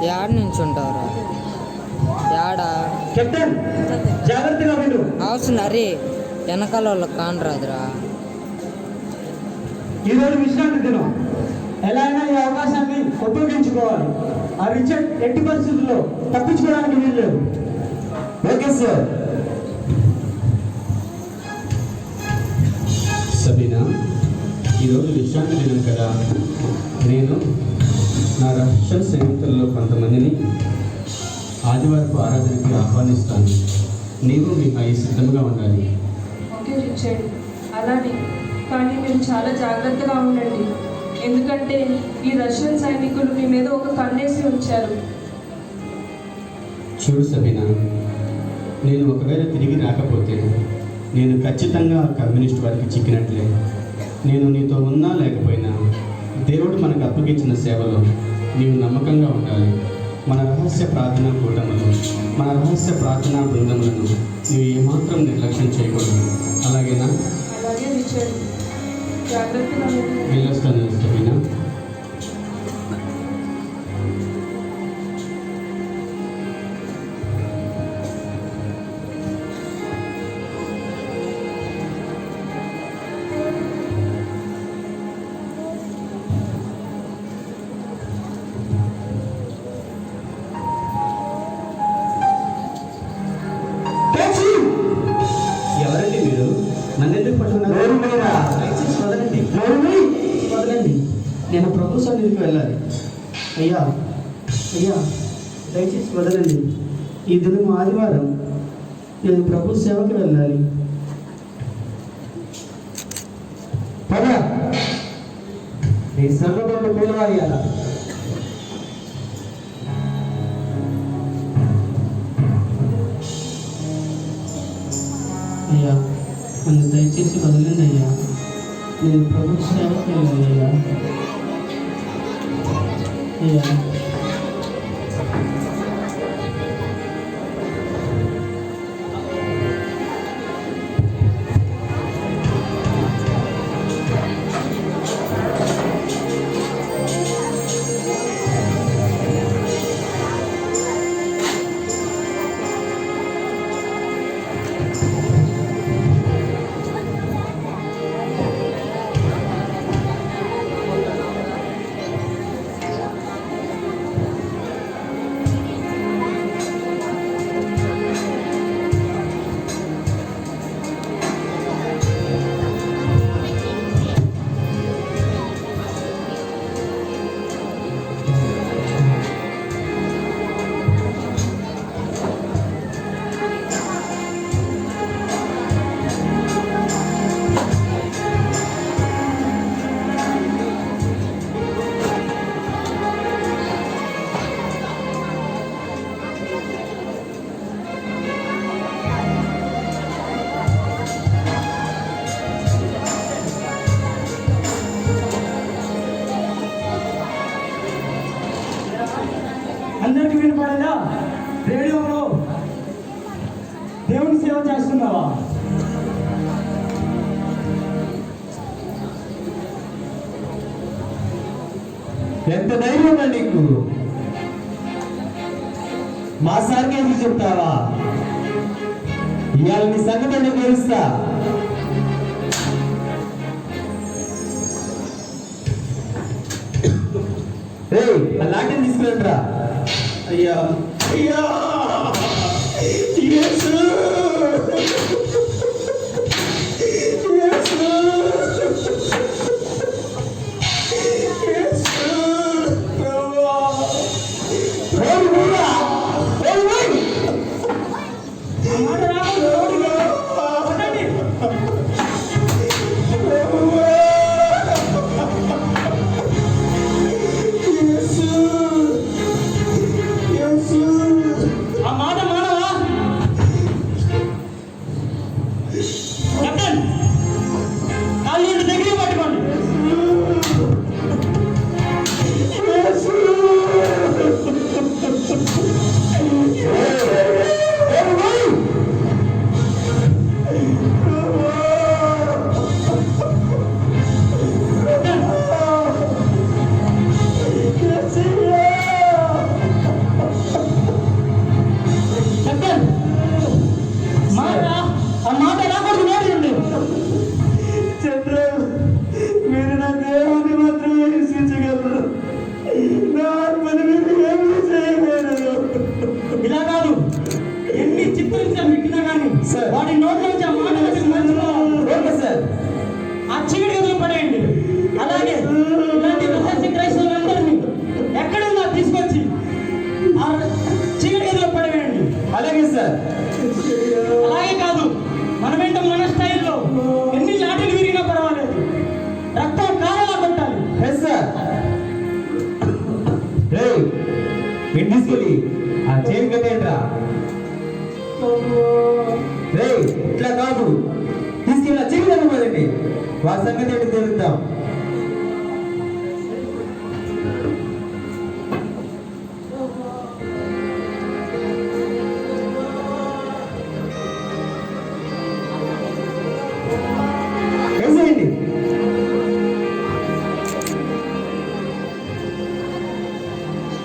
యాడ నుంచి ఉంటావురా? యాడా? కెప్టెన్ జాగ్రత్తగా విను. అవసరం అరే వెనకాల వాళ్ళకి కానరాదురా. ఈరోజు విశ్రాంతి దినం, ఎలా అయినా ఈ అవకాశాన్ని ఉపయోగించుకోవాలి. ఆ రిచర్డ్ ఎట్టి పరిస్థితుల్లో తప్పించుకోవడానికి వీల్లేదు. Okay sir. సబీనా, ఈరోజు విశ్రాంతి దినం కదా, నేను నా రక్షణ స్నేహితుల్లో కొంతమందిని ఆదివారపు ఆరాధనకి ఆహ్వానిస్తాను. నీవు మీ అయి సిద్ధంగా ఉండాలి. ఓకే రిచర్డ్, అలానే. కానీ మీరు చాలా జాగ్రత్తగా ఉండండి, ఎందుకంటే ఈ రష్యన్ సైనికులు మీ మీద ఒక కన్నేసి ఉంచారు. చూడు సబీనా, నేను ఒకవేళ తిరిగి రాకపోతే నేను ఖచ్చితంగా కమ్యూనిస్ట్ వారికి చిక్కినట్లే. నేను నీతో ఉన్నా లేకపోయినా దేవుడు మనకు అప్పగించిన సేవలో నీవు నమ్మకంగా ఉండాలి. మన రహస్య ప్రార్థనా కూటములు, మన రహస్య ప్రార్థనా బృందములను నీవు ఏమాత్రం నిర్లక్ష్యం చేయకూడదు. అలాగేనా? అలాగే రిచర్డ్, జాగ్రత్తగా ఉండండి. వెళ్ళొస్తాను సబీనా. ఎవరండి మీరు? నన్ను ఎందుకు పట్టుకున్నారు? దయచేసి వదలండి. వదలండి, నేను ప్రభు సన్నిధికి వెళ్ళాలి. అయ్యా అయ్యా, దయచేసి వదలండి. ఈ దినం ఆదివారం, నేను ప్రభు సేవకి వెళ్ళాలి. పద, నీ సంఘంలో పూలవాయాల. అయ్యా, నన్ను దయచేసి వదలండి అయ్యా, నేను ప్రభు సేవకి వెళ్ళాలి. అయ్యా అయ్యా అందరికీ వినపడేలా రేడియోలో దేవుని సేవ చేస్తున్నావా? ఎంత ధైర్యం నీకు? మా సార్కి ఎందుకు చెప్తావా? ఇవాళ నీ సంగతి నేను తెలుస్తా. అలాంటివి తీసుకురండిరా. అయ్యా అయ్యా, యేసు చంద్ర, మీరు నా దేవుని మాత్రమే విశ్వించగలరు, నా ఆత్మని మీరు ఏమీ చేయలేరు. ఇలా కాదు, ఎన్ని చిత్రహింసలు పెట్టినా కానీ వాడి నోట్లోంచి ఆ మాట ఓకే సార్, ఆ చీకటి గదిలో పడేయండి. అలాగే ఇలాంటి రహస్య క్రైస్తవులందరినీ ఎక్కడున్నా తీసుకొచ్చి ఆ చీకటి గదిలో పడవేయండి. అలాగే సార్. అలాగే కాదు, మనమేంటో మన స్టైల్లో ఎన్ని లాఠీలు విరిగినా పర్వాలేదు, రక్తం కారేలా కొట్టాలి. Yes sir. మీరు తీసుకెళ్ళి ఆ చైన్ కట్టేయండిరా. ఇట్లా కాదు, తీసుకెళ్ళి ఆ చైన్ కట్టమండి. వారి సంగతి ఏంటి తెలుద్దాం. వేసేయండి.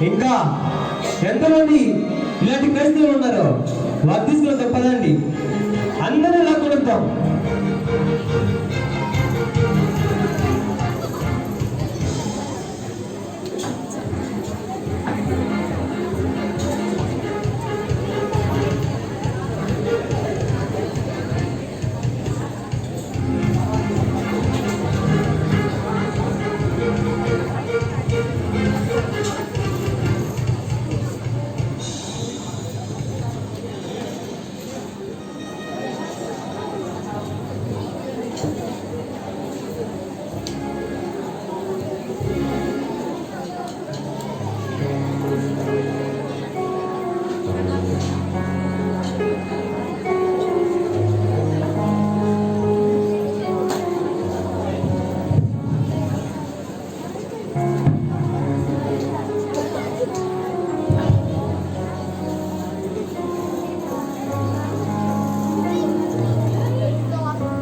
ఇంకా ఎంతమంది ఇలాంటి క్రైస్తవులు ఉన్నారో వారు తీసుకుని తప్పదండి, అందరూ ఇలా కొడుతాం.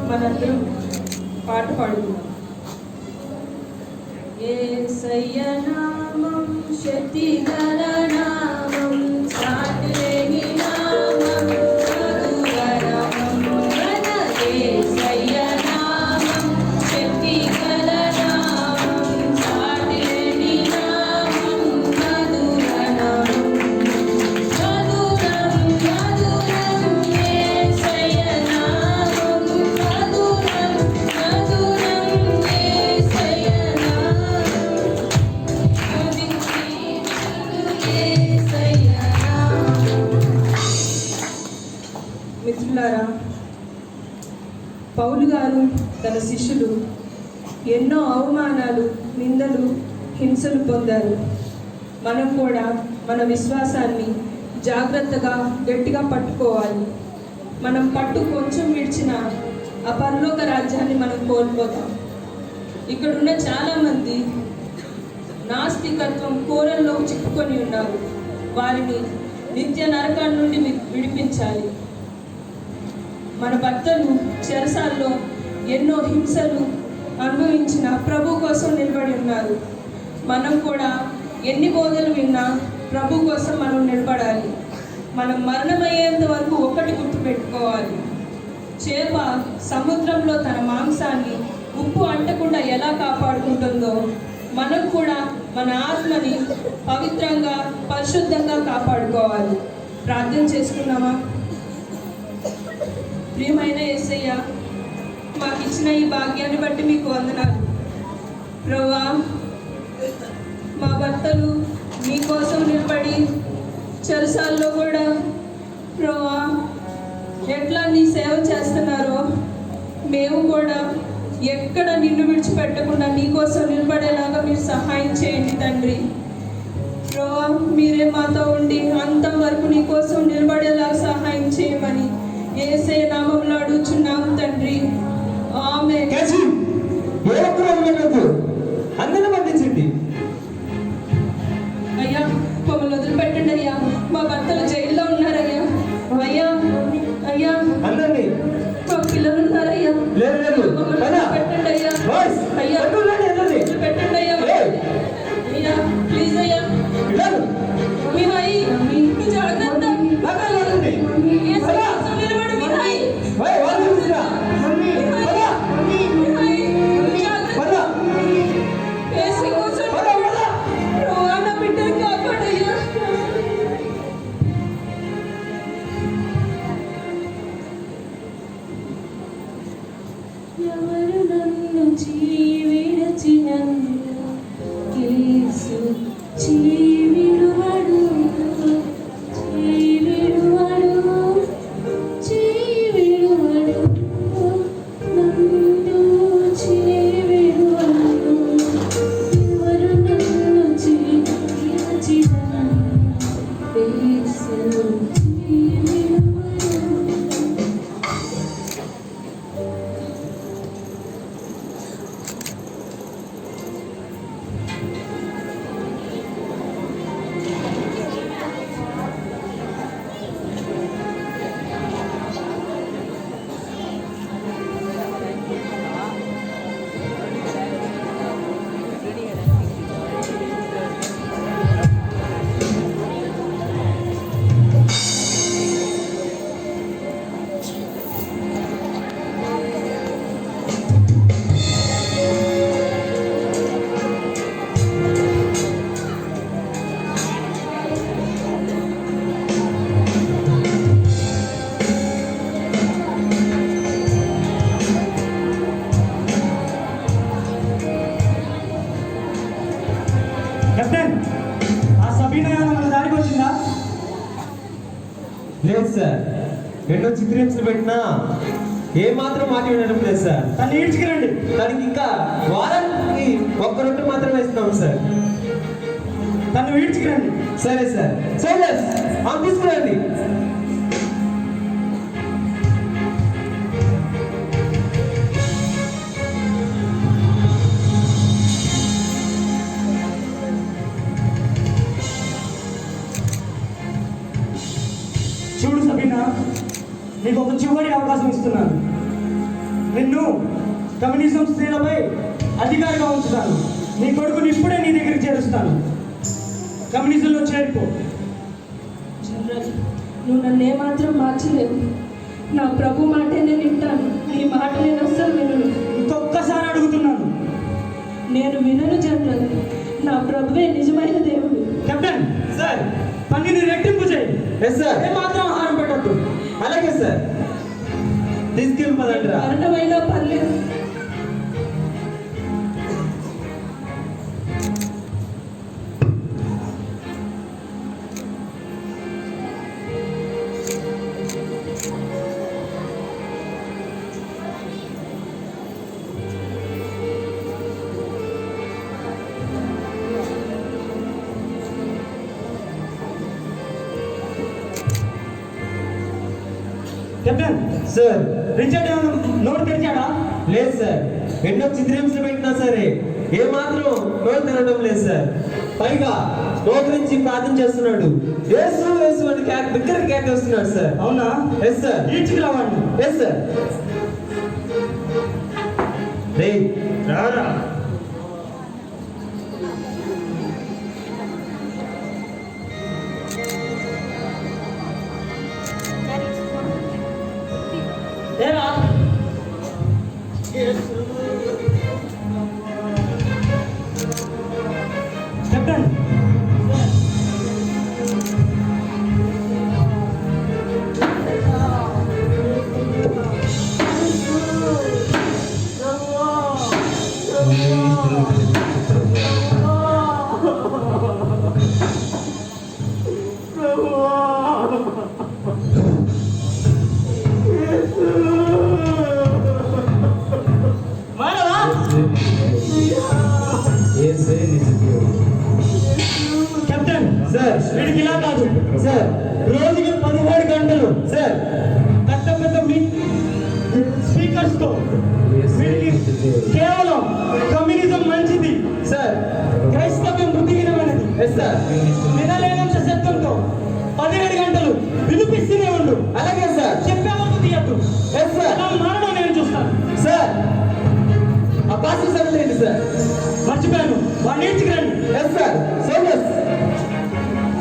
మనందరం పాట పాడుకున్నాం. యేసయ్య నామం శక్తిగల నామం, సాటిలేని నామం, మధుర నామం. యేసయ్య నామం శక్తిగల నామం, సాటిలేని నామం, మధుర నామం. మధురం మధురం యేసయ్య నామం, మధురం మధురం యేసయ్య నామం, స్తుతించి యేసయ్య నామం. మిత్రులారా, పౌలు గారు తన శిష్యులు ఎన్నో అవమానాలు, నిందలు, హింసలు పొందారు. మనం కూడా మన విశ్వాసాన్ని జాగ్రత్తగా గట్టిగా పట్టుకోవాలి. మనం పట్టు కొంచెం విడిచిన ఆ పరలోక రాజ్యాన్ని మనం కోల్పోతాం. ఇక్కడున్న చాలామంది నాస్తికత్వం కోరల్లో చిక్కుకొని ఉన్నారు. వారిని నిత్య నరకాల నుండి విడిపించాలి. మన భర్తలు చెరసాల్లో ఎన్నో హింసలు అనుభవించిన ప్రభు కోసం నిలబడి ఉన్నారు. మనం కూడా ఎన్ని బోధలు విన్నా ప్రభు కోసం మనం నిలబడాలి. మనం మరణమయ్యేంత వరకు ఒకటి గుర్తుపెట్టుకోవాలి. చేప సముద్రంలో తన మాంసాన్ని ఉప్పు అంటకుండా ఎలా కాపాడుకుంటుందో, మనం కూడా మన ఆత్మని పవిత్రంగా, పరిశుద్ధంగా కాపాడుకోవాలి. ప్రార్థన చేసుకున్నామా? ప్రియమైన యేసయ్య, మాకు ఇచ్చిన ఈ భాగ్యాన్ని బట్టి మీకు వందనాలు. ప్రభువా, మా భర్తలు మీకోసం నిలబడి చెరసాల్లో కూడా ప్రభువా ఎట్లా నీ సేవ చేస్తున్నారో, మేము కూడా ఎక్కడ నిన్ను విడిచిపెట్టకుండా నీకోసం నిలబడేలాగా మీరు సహాయం చేయండి తండ్రి. ప్రభువా, మీరే మాతో ఉండి అంతం వరకు నీకోసం నిలబడేలాగా సహాయం చేయమని యేసయ్య నామములో అడుగుచున్నాము తండ్రి. ఆమేన్. అందరూ పంపించండి. అయ్యా, మమ్మల్ని వదిలిపెట్టండి అయ్యా. మా భర్తలు జైల్లో ఉన్నారయ్యా. అయ్యా అయ్యా, అందరినీ మా పిల్లలు ఉన్నారయ్యా. పెట్టండి అయ్యా. అయ్యా పెట్టండి అయ్యా. అయ్యా ప్లీజ్ అయ్యా. మీ హాయి జాగ్రత్త నిలబడి మీ హాయి ఎవరు నన్ను విడచినందు యేసు విడువడు నన్ను విడువడు ఎవరు నన్ను విడచినందు యేసు విడువడు. కెప్టెన్, ఆ సబీనా మన దారికి వచ్చిందా? లేదు సార్, ఎన్నో చిత్రహింసలు పెట్టినా ఏ మాత్రం మాట వినడం లేదు సార్. తను ఈడ్చుకురండి. దానికి ఇంకా వారానికి ఒక్క రొట్టె మాత్రమే ఇస్తున్నాం సార్. తను ఈడ్చుకురండి. సరే సార్. సోల్జర్స్, తీసుకురండి. చూడు సబీనా, నీకు ఒక చివరి అవకాశం ఇస్తున్నాను. నిన్ను కమ్యూనిజం స్త్రీలపై అధికారిగా ఉంచుతాను. నీ కొడుకుని ఇప్పుడే నీ దగ్గరికి చేరుస్తాను. కమ్యూనిజంలో చేరిపో. జనరల్, నువ్వు నన్ను ఏమాత్రం మార్చలేవు. నా ప్రభు మాటే నేను వింటాను. నీ మాట నేను అస్సలు వినను. ఇంకొక్కసారి అడుగుతున్నాను. నేను వినను జనరల్. నా ప్రభువే నిజమైన దేవుడు. కెప్టెన్ సార్, పనిని రెట్టింపు చేయి. Yes sir. ఏ మాత్రం ఆహారం పెట్టద్దు. అలాగే సార్. తీసుకెళ్ళిపోదండి రా. మరణమైనా పర్లేదు. Captain sir. రిచర్డ్ నోరు తెరిచాడా? లేదు సార్, ఎన్నో చిత్రహింసలు పెట్టినా సరే ఏ మాత్రం నోరు తినడం లేదు సార్. పైగా నోరు నుంచి ప్రార్థన చేస్తున్నాడు. యేసు యేసు అని బిగ్గర కేక వస్తున్నాడు సార్. అవునా? Yes sir. ఈడ్చుకు రావండి. Yes sir. రే రారా. ఏరా కెప్టెన్, మారవా? Captain sir. వీడికి ఇలా కాదు సార్. రోజుకి 17 గంటలు సార్. పెద్ద పెద్ద స్పీకర్స్ తో వీడికి కేవలం కమ్యూనిజం మంచిది సార్. క్రైస్తవ్యం బుద్ధిహీనమైనది. Yes sir. వినలేనంత శబ్దంతో 17 గంటలు వినిపిస్తూనే ఉండు. అలాగే సార్. చెప్పేవాళ్ళు తీయద్దు. Yes sir. ఎలా మారడం నేను చూస్తాను. సార్, ఆ పాస్టర్ సంగతి ఏంటి సార్? మర్చిపోయాను, వాడిని ఈడ్చుకురండి. Yes sir. సోల్జర్స్.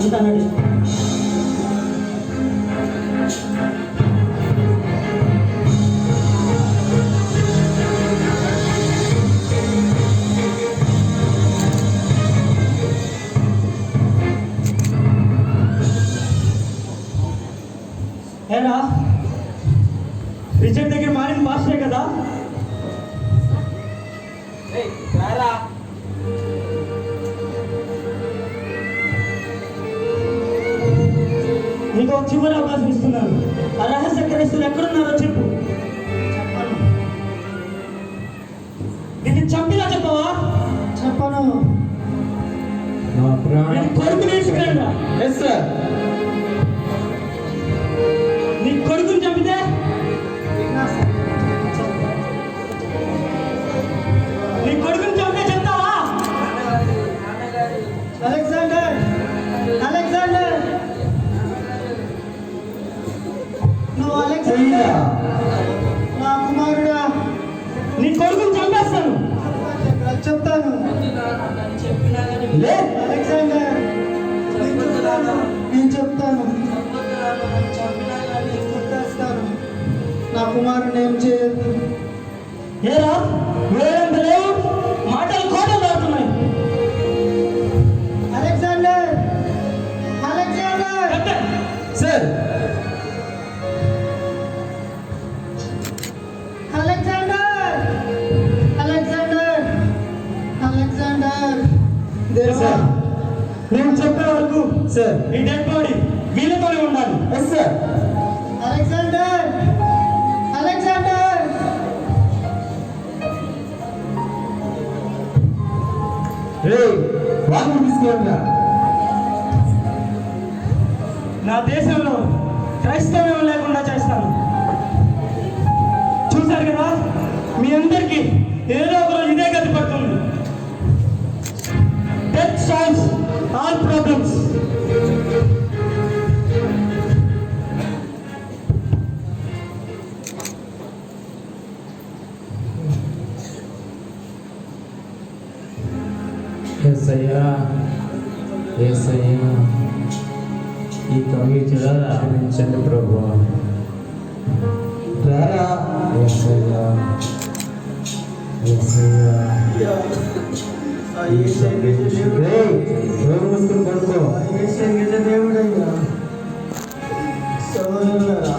అంతానండి. ఏరా, రిజల్ట్ దగ్గర మారిన పాస్టే కదా, నీకు ఒక చివరి అవకాశం ఇస్తున్నాను. ఆ రహస్య క్రైస్తులు ఎక్కడున్నారో చెప్పు. చెప్పను. దీన్ని చంపినా చెప్పవా? చెప్పను. కొడుకు తీసుకురా. Yes sir. నీ కొడుకుని చంపితే నీ కొడుకుని చంపితే చెప్తావా? అలెగ్జాండర్, అలెగ్జాండర్, నువ్వు అలెగ్జాండర్, నా కుమారుడా. నీ కొడుకుని చంపేస్తాను. చెప్తాను. అలెగ్జాండర్, నేను చెప్తాను. కొట్టేస్తాను. నా కుమారుడు ఏం చేయదు. ఏరా వేరంత లేవు, మాటలు కోటలు దాటున్నాయి. Alexander, Alexander. Sir. Alexander, Alexander, Alexander. దేవా, నేను చెప్పే వరకు సార్. ఈ డెడ్ బాడీ వీళ్ళతోనే ఉండాలి. Yes sir. Alexander, Alexander. వాళ్ళు తీసుకురా. నా దేశంలో క్రైస్తవ్యం లేకుండా చేస్తాను. చూశారు కదా, మీ అందరికీ ఏదో ఒక రోజు ఇదే గతి పడుతుంది. Death solves all problems. యేసయ్యా, యేసయ్యా, ఈ కమిటీలో క్షమించండి ప్రభువా. రారా. యేసయ్యా, యేసయ్యా, నోరు మూసుకుని పడుకో. దేవుడయ్యా, సోదరులారా,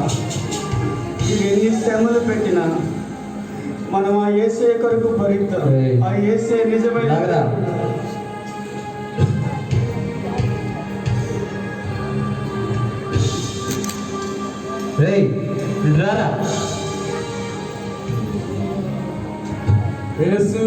ఇది ఎన్ని శ్రమలు పెట్టినా మనం ఆ యేసే కొరకు భరిద్దాం. ఆ యేసే నిజమైన రాగరా. రారా. యేసు,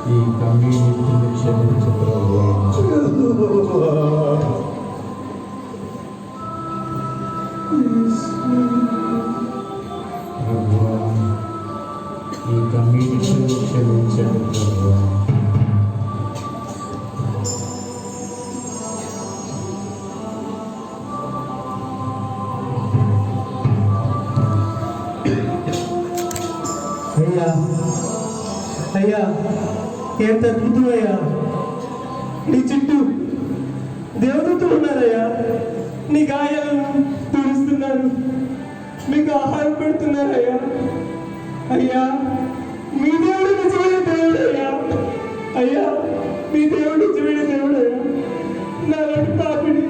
ఈ కమ్యూనిటీని క్షమించు ప్రభువా. ప్రభువా, ఈ కమ్యూనిటీని క్షమించండి ప్రభువా. అయ్యా, అయ్యా, ఎంత అద్భుతమయ్యా. నీ చుట్టూ దేవదూతలు ఉన్నారయ్యా. నీ గాయాలను తుడుస్తున్నారు, మీకు ఆహారం పెడుతున్నారయ్యా. అయ్యా, మీ దేవుడు నిజమైన దేవుడయ్యా. అయ్యా, మీ దేవుడు నిజమైన దేవుడయ్యా. నాలాంటి పాపిని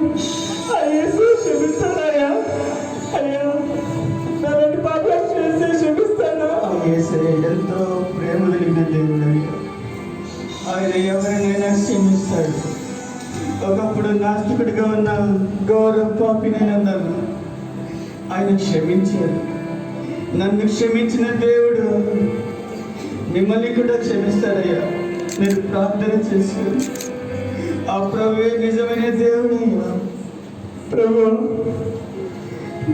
ఆ యేసు క్షమిస్తాడయ్యా. అయ్యా, నాలాంటి పాప క్షమిస్తాడా? ఎంతో ప్రేమ కలిగిన దేవుడయ్యా. ఆయన ఎవరినైనా క్షమిస్తాడు. ఒకప్పుడు నాస్తికుడిగా ఉన్న గౌరవ పాపినైనా నన్ను ఆయన క్షమించాడు. నన్ను క్షమించిన దేవుడు మిమ్మల్ని కూడా క్షమిస్తాడయ్యా. మీరు ప్రార్థన చేశారు. ఆ ప్రభువే నిజమైన దేవుడయ్యా. ప్రభు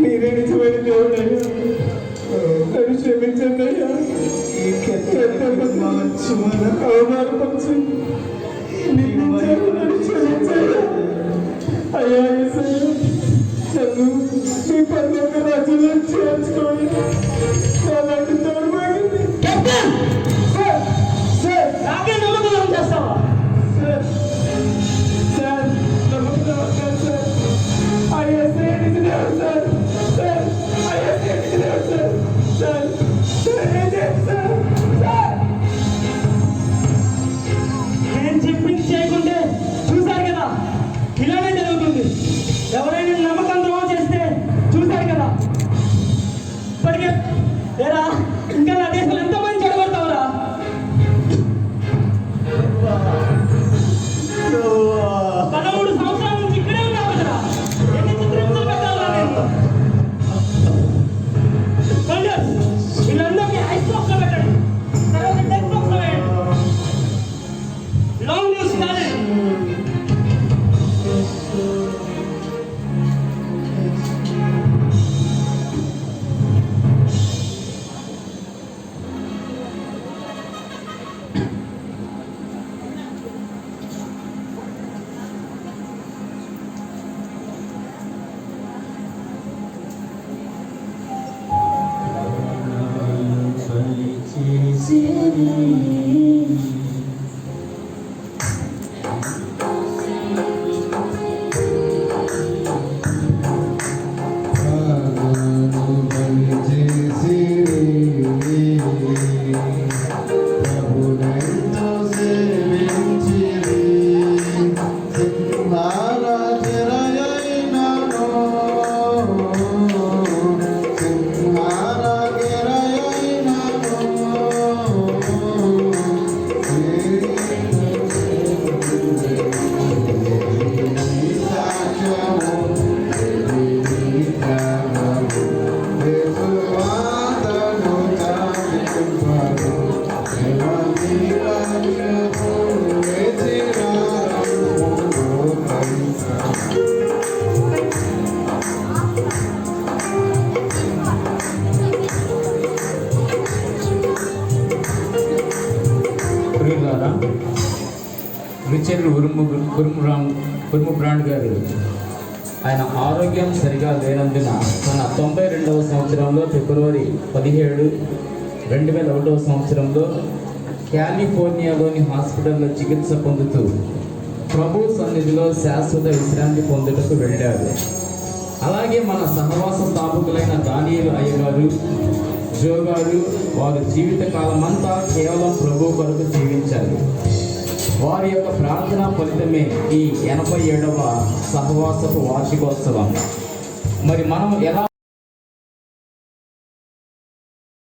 మీరే నిజమైన దేవుడయ్యా. నన్ను క్షమించండి అయ్యా. అవమానపరచు నన్ను క్షమించయ్యా. అయ్యా యేసయ్యా, నన్ను మీ పరలోక రాజ్యంలో చేర్చుకోండి. అలాంటి దౌర్భాగ్యాన్ని నాకే నమ్మకం చేస్తావా సార్? నమ్మకం సార్. ఐఎస్ఐ నిజదేవుడు సార్. సార్ ఐఎస్ఐ నిజదేవుడు సార్. సార్ సార్ సార్ నేను చెప్పింది చేయకుంటే చూశారు కదా, ఇలానే జరుగుతుంది. ఎవరైనా నమ్మకం ద్రోహం చేస్తే చూశారు కదా. ఇప్పటికే ఏరా ఇంకా నా దేశంలో ఎంతమంది చెడగొడతావురా? 13 సంవత్సరాల నుంచి ఇక్కడే ఉన్నావు కదరా. ఎన్ని చిత్రహింసలు పెట్టాలా నేను? వీళ్ళందరికీ ఐస్ బాక్స్ లో పెట్టండి, తర్వాత డెత్ బాక్స్ లో వేయండి. Long news talent. Richard Wurmbrand గారు ఆయన ఆరోగ్యం సరిగా లేనందున తన 92వ సంవత్సరంలో ఫిబ్రవరి 17, 2001వ సంవత్సరంలో కాలిఫోర్నియాలోని హాస్పిటల్లో చికిత్స పొందుతూ ప్రభు సన్నిధిలో శాశ్వత విశ్రాంతి పొందుటకు వెళ్ళారు. అలాగే మన సహవాస స్థాపకులైన దానియేలు అయ్య గారు, జో గారు వారు జీవితకాలమంతా కేవలం ప్రభు కొరకు జీవించారు. వారి యొక్క ప్రార్థన ఫలితమే ఈ 87వ సహవాసపు వార్షికోత్సవం. మరి మనం ఎలా